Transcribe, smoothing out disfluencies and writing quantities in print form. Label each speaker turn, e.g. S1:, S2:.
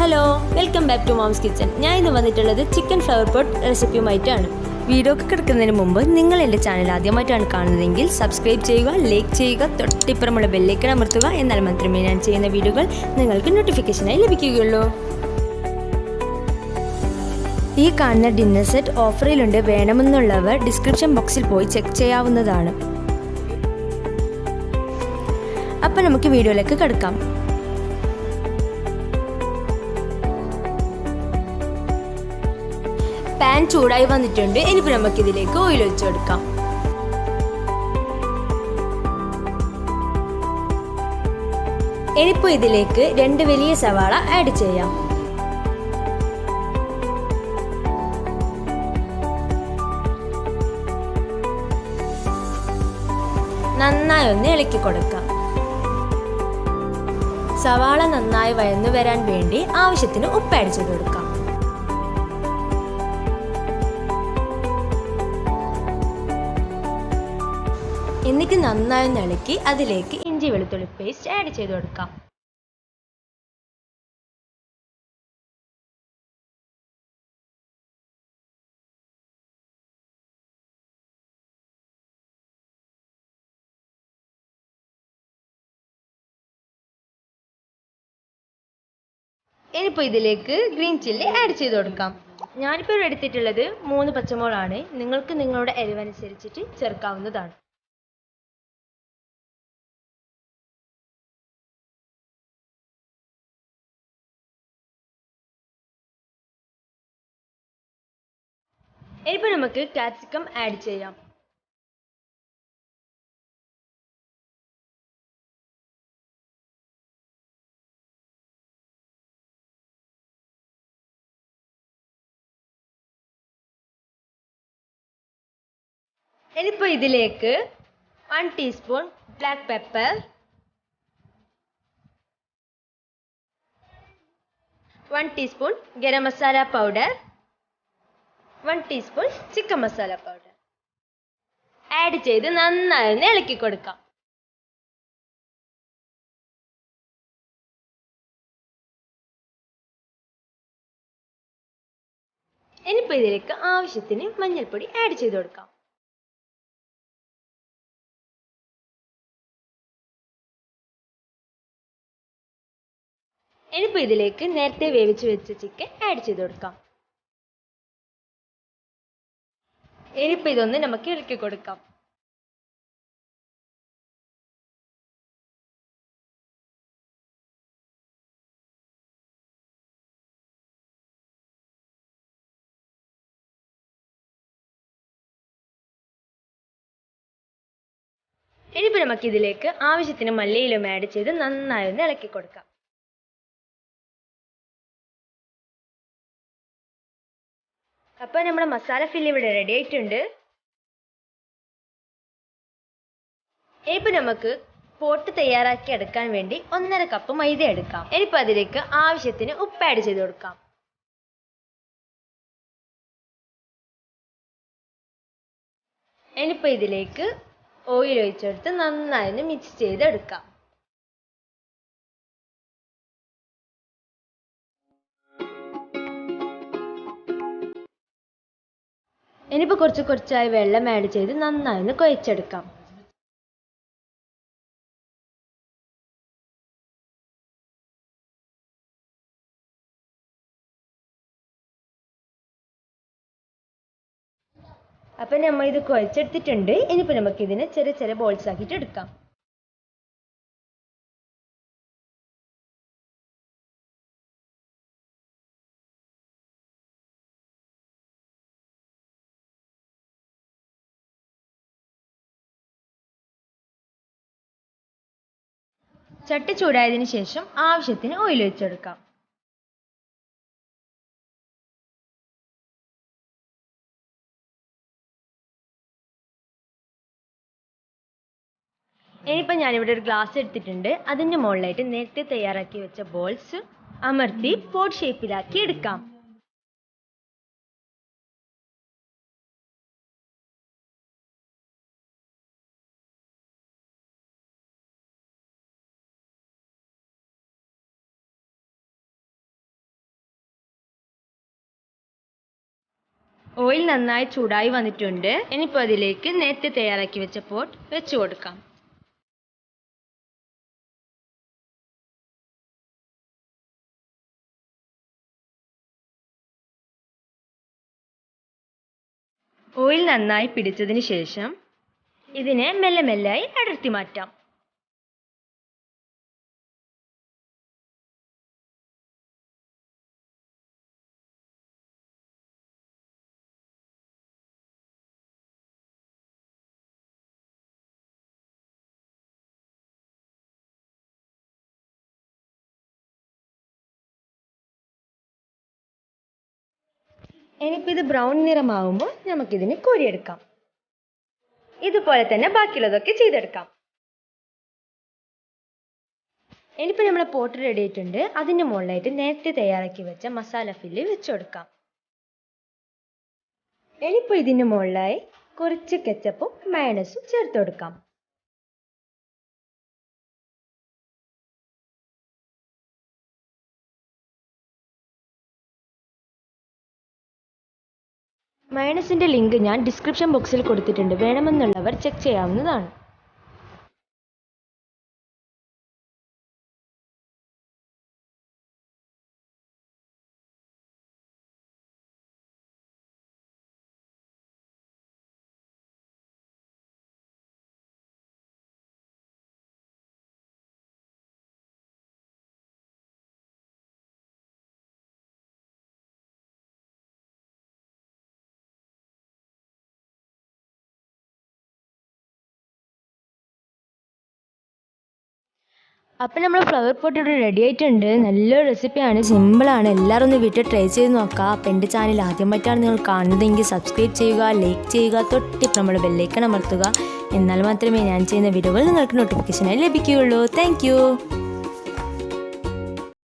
S1: Hello, welcome back to mom's kitchen. ഞാൻ ഇന്ന് വന്നിട്ടുള്ളത് ചിക്കൻ ഫ്ലവർ പോട്ട് റെസിപ്പിയുമായിട്ടാണ്. വീഡിയോ ഒക്കെ കിടക്കുന്നതിന് മുമ്പ് നിങ്ങൾ എൻ്റെ ചാനൽ ആദ്യമായിട്ടാണ് കാണുന്നതെങ്കിൽ സബ്സ്ക്രൈബ് ചെയ്യുക, ലൈക്ക് ചെയ്യുക, തൊട്ടിപ്പുറമുള്ള ബെല്ലൈക്കൺ അമർത്തുക. എന്നാൽ മാത്രമേ ഞാൻ ചെയ്യുന്ന വീഡിയോകൾ നിങ്ങൾക്ക് നോട്ടിഫിക്കേഷനായി ലഭിക്കുകയുള്ളൂ. ഈ കാണുന്ന ഡിന്നർ സെറ്റ് ഓഫറിലുണ്ട്. വേണമെന്നുള്ളവർ ഡിസ്ക്രിപ്ഷൻ ബോക്സിൽ പോയി ചെക്ക് ചെയ്യാവുന്നതാണ്. അപ്പം നമുക്ക് വീഡിയോയിലേക്ക് കിടക്കാം. പാൻ ചൂടായി വന്നിട്ടുണ്ട്. ഇനിയിപ്പോൾ നമുക്കിതിലേക്ക് ഓയിൽ ഒഴിച്ചു കൊടുക്കാം. ഇനിയിപ്പോൾ ഇതിലേക്ക് 2 വലിയ സവാള ആഡ് ചെയ്യാം. നന്നായി ഒന്ന് ഇളക്കി കൊടുക്കാം. സവാള നന്നായി വഴന്നു വരാൻ വേണ്ടി ആവശ്യത്തിന് ഉപ്പ് ആഡ് ചെയ്ത് കൊടുക്കാം. എന്നിട്ട് നന്നായി ഇളക്കി അതിലേക്ക് ഇഞ്ചി വെളുത്തുള്ളി പേസ്റ്റ് ആഡ് ചെയ്ത് കൊടുക്കാം. ഇനിയിപ്പോൾ ഇതിലേക്ക് ഗ്രീൻ ചില്ലി ആഡ് ചെയ്ത് കൊടുക്കാം. ഞാനിപ്പോൾ ഇവിടെ എടുത്തിട്ടുള്ളത് 3 പച്ചമുളകാണ്. നിങ്ങൾക്ക് നിങ്ങളുടെ എരിവനുസരിച്ചിട്ട് ചേർക്കാവുന്നതാണ്. ഇനിയിപ്പോൾ നമുക്ക് കാപ്സിക്കം ആഡ് ചെയ്യാം. ഇനിയിപ്പോൾ ഇതിലേക്ക് 1 teaspoon black pepper, 1 teaspoon garam masala powder, 1 teaspoon chicken masala powder add ചെയ്ത് നന്നായി ഒന്ന് ഇളക്കി കൊടുക്കാം. ഇനിയിപ്പോൾ ഇതിലേക്ക് ആവശ്യത്തിന് മഞ്ഞൾപ്പൊടി ആഡ് ചെയ്ത് കൊടുക്കാം. ഇനിയിപ്പോൾ ഇതിലേക്ക് നേരത്തെ വേവിച്ച് വെച്ച ചിക്കൻ ആഡ് ചെയ്ത് കൊടുക്കാം. ഇനിയിപ്പോൾ ഇതൊന്ന് നമുക്ക് ഇളക്കി കൊടുക്കാം. ഇനിയിപ്പോൾ നമുക്ക് ഇതിലേക്ക് ആവശ്യത്തിന് മല്ലിയിലും ആഡ് ചെയ്ത് നന്നായി ഒന്ന് ഇളക്കി കൊടുക്കാം. അപ്പോൾ നമ്മുടെ മസാല ഫില്ല് ഇവിടെ റെഡി ആയിട്ടുണ്ട്. ഇനിയിപ്പോൾ നമുക്ക് പോട്ട് തയ്യാറാക്കി എടുക്കാൻ വേണ്ടി 1.5 കപ്പ് മൈദ എടുക്കാം. ഇനിയിപ്പോൾ അതിലേക്ക് ആവശ്യത്തിന് ഉപ്പ് ആഡ് ചെയ്ത് കൊടുക്കാം. ഇനിയിപ്പോൾ ഇതിലേക്ക് ഓയിൽ ഒഴിച്ചെടുത്ത് നന്നായി ഒന്ന് മിക്സ് ചെയ്തെടുക്കാം. ഇനിയിപ്പോൾ കുറച്ചായി വെള്ളം ആഡ് ചെയ്ത് നന്നായി ഒന്ന് കുഴച്ചെടുക്കാം. അപ്പം നമ്മൾ ഇത് കുഴച്ചെടുത്തിട്ടുണ്ട്. ഇനിയിപ്പോൾ നമുക്കിതിനെ ചെറിയ ബോൾസ് ആക്കിയിട്ട് എടുക്കാം. ചട്ടി ചൂടായതിനു ശേഷം ആവശ്യത്തിന് ഓയിൽ ഒഴിച്ചെടുക്കാം. ഇനിയിപ്പോൾ ഞാനിവിടെ ഒരു ഗ്ലാസ് എടുത്തിട്ടുണ്ട്. അതിൻ്റെ മുകളിലായിട്ട് നേരത്തെ തയ്യാറാക്കി വെച്ച ബോൾസ് അമർത്തി പോട്ട് ഷേപ്പിലാക്കി എടുക്കാം. ഓയിൽ നന്നായി ചൂടായി വന്നിട്ടുണ്ട്. ഇനിയിപ്പോൾ അതിലേക്ക് നേരത്തെ തയ്യാറാക്കി വെച്ച പോട്ട് വെച്ച് കൊടുക്കാം. ഓയിൽ നന്നായി പിടിച്ചതിന് ശേഷം ഇതിനെ മെല്ലെ മെല്ലെയായി അടർത്തി മാറ്റാം. ഇനിയിപ്പോൾ ഇത് ബ്രൗൺ നിറമാവുമ്പോൾ നമുക്കിതിനെ കോരിയെടുക്കാം. ഇതുപോലെ തന്നെ ബാക്കിയുള്ളതൊക്കെ ചെയ്തെടുക്കാം. ഇനിയിപ്പോൾ നമ്മുടെ പോട്ട് റെഡി ആയിട്ടുണ്ട്. അതിൻ്റെ മുകളിലായിട്ട് നേരത്തെ തയ്യാറാക്കി വെച്ച മസാല ഫില്ല് വെച്ച് കൊടുക്കാം. ഇനിയിപ്പോൾ ഇതിൻ്റെ മുകളിലായി കുറച്ച് കെച്ചപ്പും മയണൈസും ചേർത്ത് കൊടുക്കാം. മയണൈസിൻ്റെ ലിങ്ക് ഞാൻ ഡിസ്ക്രിപ്ഷൻ ബോക്സിൽ കൊടുത്തിട്ടുണ്ട്. വേണമെന്നുള്ളവർ ചെക്ക് ചെയ്യാവുന്നതാണ്. അപ്പം നമ്മൾ ഫ്ലവർ പോട്ട് ഇവിടെ റെഡി ആയിട്ടുണ്ട്. നല്ലൊരു റെസിപ്പിയാണ്, സിമ്പിളാണ്. എല്ലാവരും ഒന്ന് വീട്ടിൽ ട്രൈ ചെയ്ത് നോക്കുക. അപ്പം എൻ്റെ ചാനൽ ആദ്യമായിട്ടാണ് നിങ്ങൾ കാണുന്നതെങ്കിൽ സബ്സ്ക്രൈബ് ചെയ്യുക, ലൈക്ക് ചെയ്യുക, തൊട്ടിപ്പോൾ നമ്മൾ ബെല്ലൈക്കൺ അമർത്തുക. എന്നാൽ മാത്രമേ ഞാൻ ചെയ്യുന്ന വീഡിയോകൾ നിങ്ങൾക്ക് നോട്ടിഫിക്കേഷനായി ലഭിക്കുകയുള്ളൂ. താങ്ക്